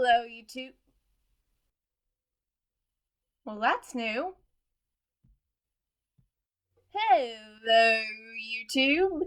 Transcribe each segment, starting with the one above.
Hello, YouTube. Well, that's new. Hello, YouTube.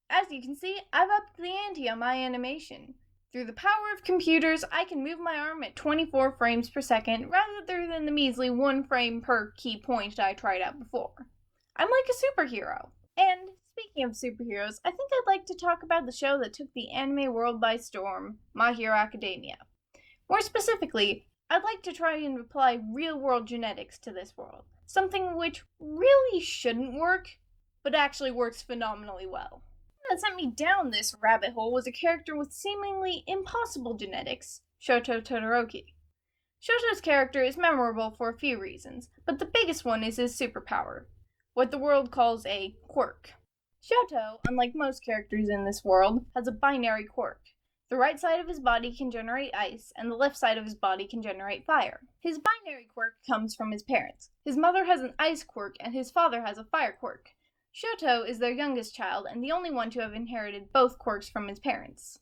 As you can see, I've upped the ante on my animation. Through the power of computers, I can move my arm at 24 frames per second rather than the measly 1 frame per key point I tried out before. I'm like a superhero. And speaking of superheroes, I think I'd like to talk about the show that took the anime world by storm, My Hero Academia. More specifically, I'd like to try and apply real-world genetics to this world, something which really shouldn't work, but actually works phenomenally well. What sent me down this rabbit hole was a character with seemingly impossible genetics, Shoto Todoroki. Shoto's character is memorable for a few reasons, but the biggest one is his superpower, what the world calls a quirk. Shoto, unlike most characters in this world, has a binary quirk. The right side of his body can generate ice, and the left side of his body can generate fire. His binary quirk comes from his parents. His mother has an ice quirk, and his father has a fire quirk. Shoto is their youngest child, and the only one to have inherited both quirks from his parents.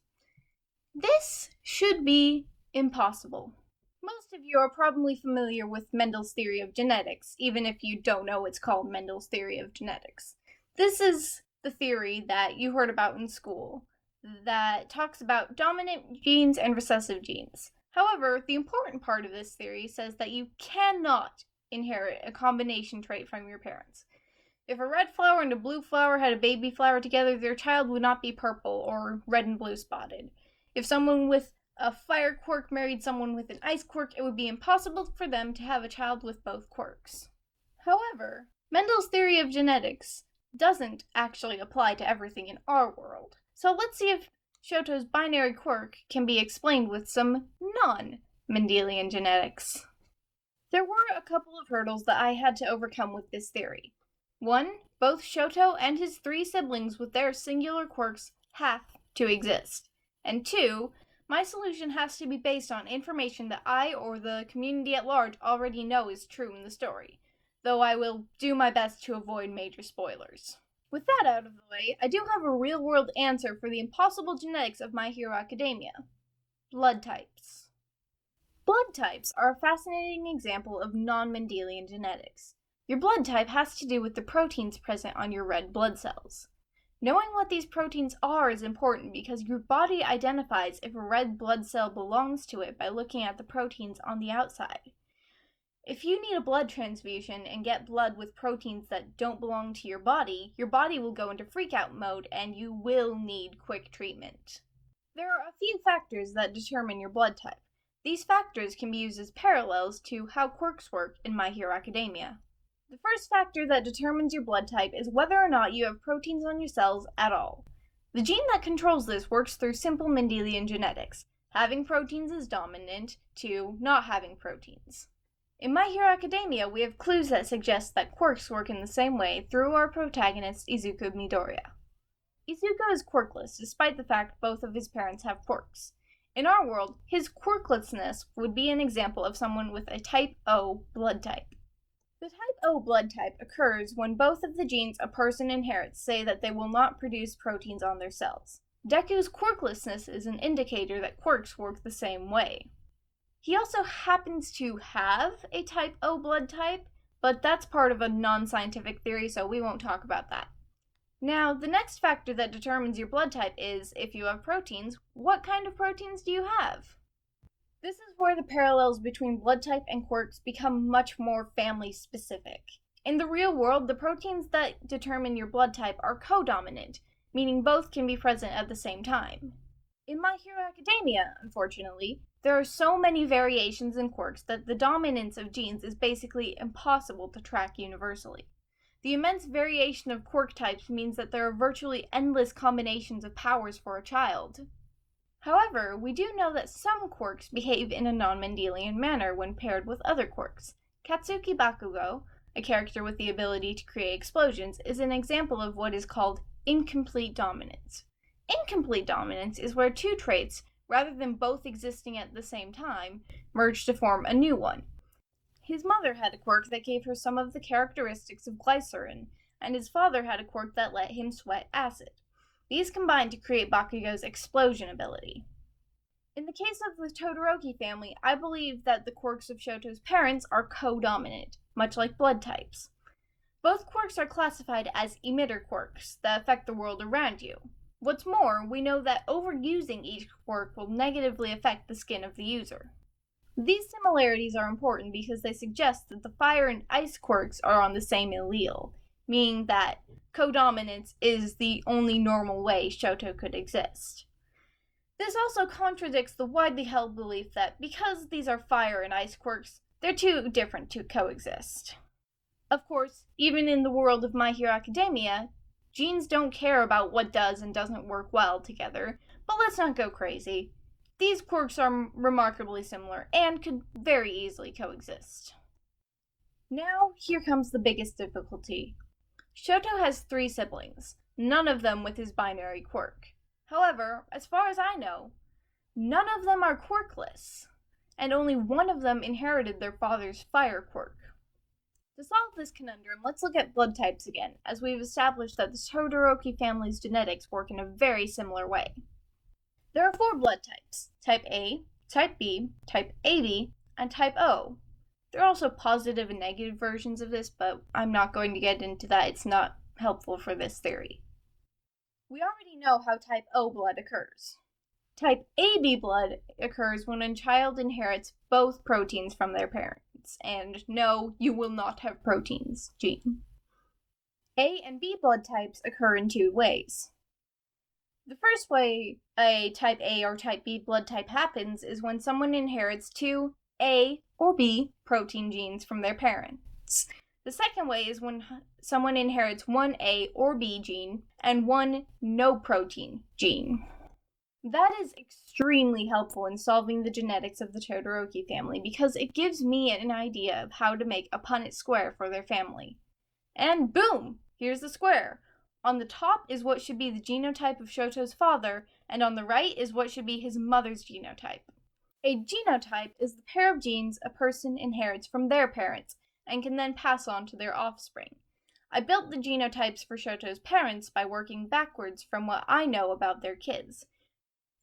This should be impossible. Most of you are probably familiar with Mendel's theory of genetics, even if you don't know it's called Mendel's theory of genetics. This is the theory that you heard about in school, that talks about dominant genes and recessive genes. However, the important part of this theory says that you cannot inherit a combination trait from your parents. If a red flower and a blue flower had a baby flower together, their child would not be purple or red and blue spotted. If someone with a fire quirk married someone with an ice quirk, it would be impossible for them to have a child with both quirks. However, Mendel's theory of genetics doesn't actually apply to everything in our world. So let's see if Shoto's binary quirk can be explained with some non-Mendelian genetics. There were a couple of hurdles that I had to overcome with this theory. 1. Both Shoto and his 3 siblings with their singular quirks have to exist. And 2. My solution has to be based on information that I or the community at large already know is true in the story, though I will do my best to avoid major spoilers. With that out of the way, I do have a real-world answer for the impossible genetics of My Hero Academia. Blood types. Blood types are a fascinating example of non-Mendelian genetics. Your blood type has to do with the proteins present on your red blood cells. Knowing what these proteins are is important because your body identifies if a red blood cell belongs to it by looking at the proteins on the outside. If you need a blood transfusion and get blood with proteins that don't belong to your body will go into freak-out mode and you will need quick treatment. There are a few factors that determine your blood type. These factors can be used as parallels to how quirks work in My Hero Academia. The first factor that determines your blood type is whether or not you have proteins on your cells at all. The gene that controls this works through simple Mendelian genetics. Having proteins is dominant to not having proteins. In My Hero Academia, we have clues that suggest that quirks work in the same way through our protagonist, Izuku Midoriya. Izuku is quirkless, despite the fact both of his parents have quirks. In our world, his quirklessness would be an example of someone with a type O blood type. The type O blood type occurs when both of the genes a person inherits say that they will not produce proteins on their cells. Deku's quirklessness is an indicator that quirks work the same way. He also happens to have a type O blood type, but that's part of a non-scientific theory, so we won't talk about that. Now, the next factor that determines your blood type is, if you have proteins, what kind of proteins do you have? This is where the parallels between blood type and quirks become much more family-specific. In the real world, the proteins that determine your blood type are codominant, meaning both can be present at the same time. In My Hero Academia, unfortunately, there are so many variations in quirks that the dominance of genes is basically impossible to track universally. The immense variation of quirk types means that there are virtually endless combinations of powers for a child. However, we do know that some quirks behave in a non-Mendelian manner when paired with other quirks. Katsuki Bakugo, a character with the ability to create explosions, is an example of what is called incomplete dominance. Incomplete dominance is where 2 traits, rather than both existing at the same time, merge to form a new one. His mother had a quirk that gave her some of the characteristics of glycerin, and his father had a quirk that let him sweat acid. These combined to create Bakugo's explosion ability. In the case of the Todoroki family, I believe that the quirks of Shoto's parents are co-dominant, much like blood types. Both quirks are classified as emitter quirks that affect the world around you. What's more, we know that overusing each quirk will negatively affect the skin of the user. These similarities are important because they suggest that the fire and ice quirks are on the same allele, meaning that codominance is the only normal way Shoto could exist. This also contradicts the widely held belief that because these are fire and ice quirks, they're too different to coexist. Of course, even in the world of My Hero Academia, genes don't care about what does and doesn't work well together, but let's not go crazy. These quirks are remarkably similar and could very easily coexist. Now, here comes the biggest difficulty. Shoto has 3 siblings, none of them with his binary quirk. However, as far as I know, none of them are quirkless, and only one of them inherited their father's fire quirk. To solve this conundrum, let's look at blood types again, as we've established that the Todoroki family's genetics work in a very similar way. There are 4 blood types: type A, type B, type AB, and type O. There are also positive and negative versions of this, but I'm not going to get into that. It's not helpful for this theory. We already know how type O blood occurs. Type AB blood occurs when a child inherits both proteins from their parents, and no, you will not have proteins gene. A and B blood types occur in 2 ways. The first way a type A or type B blood type happens is when someone inherits 2 A or B protein genes from their parents. The second way is when someone inherits 1 A or B gene and 1 no protein gene. That is extremely helpful in solving the genetics of the Todoroki family because it gives me an idea of how to make a Punnett square for their family. And boom! Here's the square. On the top is what should be the genotype of Shoto's father, and on the right is what should be his mother's genotype. A genotype is the pair of genes a person inherits from their parents and can then pass on to their offspring. I built the genotypes for Shoto's parents by working backwards from what I know about their kids.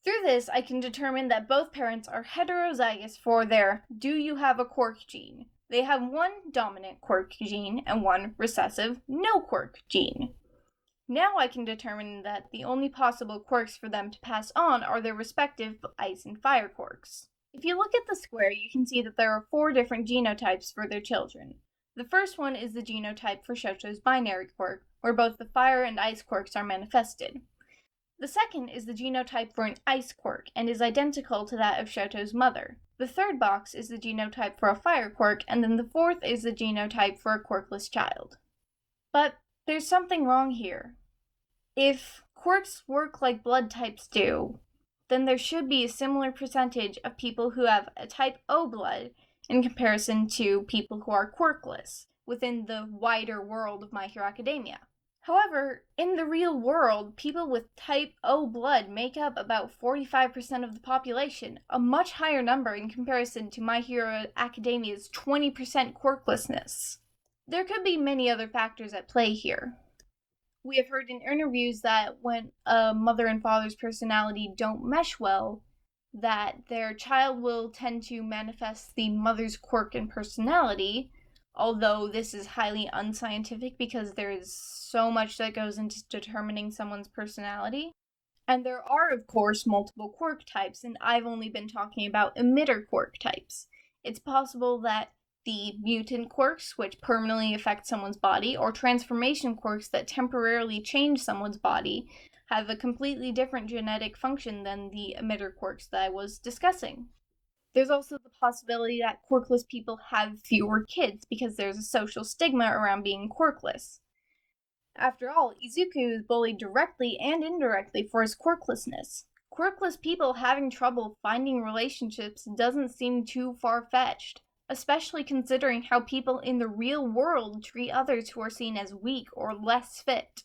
Through this, I can determine that both parents are heterozygous for their "do you have a quirk" gene. They have 1 dominant quirk gene and 1 recessive no quirk gene. Now I can determine that the only possible quirks for them to pass on are their respective ice and fire quirks. If you look at the square, you can see that there are 4 different genotypes for their children. The first one is the genotype for Shoto's binary quirk, where both the fire and ice quirks are manifested. The second is the genotype for an ice quirk, and is identical to that of Shoto's mother. The third box is the genotype for a fire quirk, and then the fourth is the genotype for a quirkless child. But there's something wrong here. If quirks work like blood types do, then there should be a similar percentage of people who have a type O blood in comparison to people who are quirkless within the wider world of My Hero Academia. However, in the real world, people with type O blood make up about 45% of the population, a much higher number in comparison to My Hero Academia's 20% quirklessness. There could be many other factors at play here. We have heard in interviews that when a mother and father's personality don't mesh well, that their child will tend to manifest the mother's quirk and personality, although this is highly unscientific because there is so much that goes into determining someone's personality. And there are, of course, multiple quirk types, and I've only been talking about emitter quirk types. It's possible that the mutant quirks, which permanently affect someone's body, or transformation quirks that temporarily change someone's body, have a completely different genetic function than the emitter quirks that I was discussing. There's also the possibility that quirkless people have fewer kids because there's a social stigma around being quirkless. After all, Izuku is bullied directly and indirectly for his quirklessness. Quirkless people having trouble finding relationships doesn't seem too far-fetched, especially considering how people in the real world treat others who are seen as weak or less fit.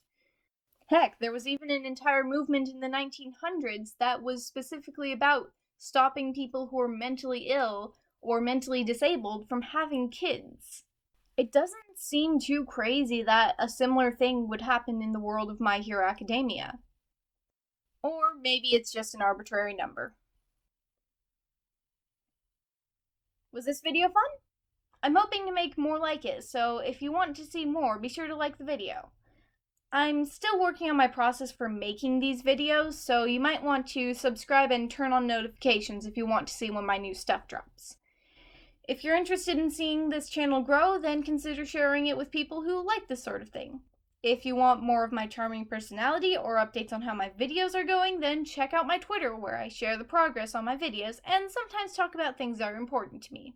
Heck, there was even an entire movement in the 1900s that was specifically about stopping people who were mentally ill or mentally disabled from having kids. It doesn't seem too crazy that a similar thing would happen in the world of My Hero Academia. Or maybe it's just an arbitrary number. Was this video fun? I'm hoping to make more like it, so if you want to see more, be sure to like the video. I'm still working on my process for making these videos, so you might want to subscribe and turn on notifications if you want to see when my new stuff drops. If you're interested in seeing this channel grow, then consider sharing it with people who like this sort of thing. If you want more of my charming personality or updates on how my videos are going, then check out my Twitter where I share the progress on my videos and sometimes talk about things that are important to me.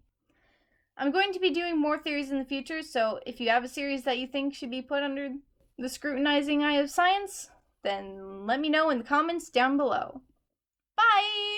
I'm going to be doing more theories in the future, so if you have a series that you think should be put under the scrutinizing eye of science, then let me know in the comments down below. Bye!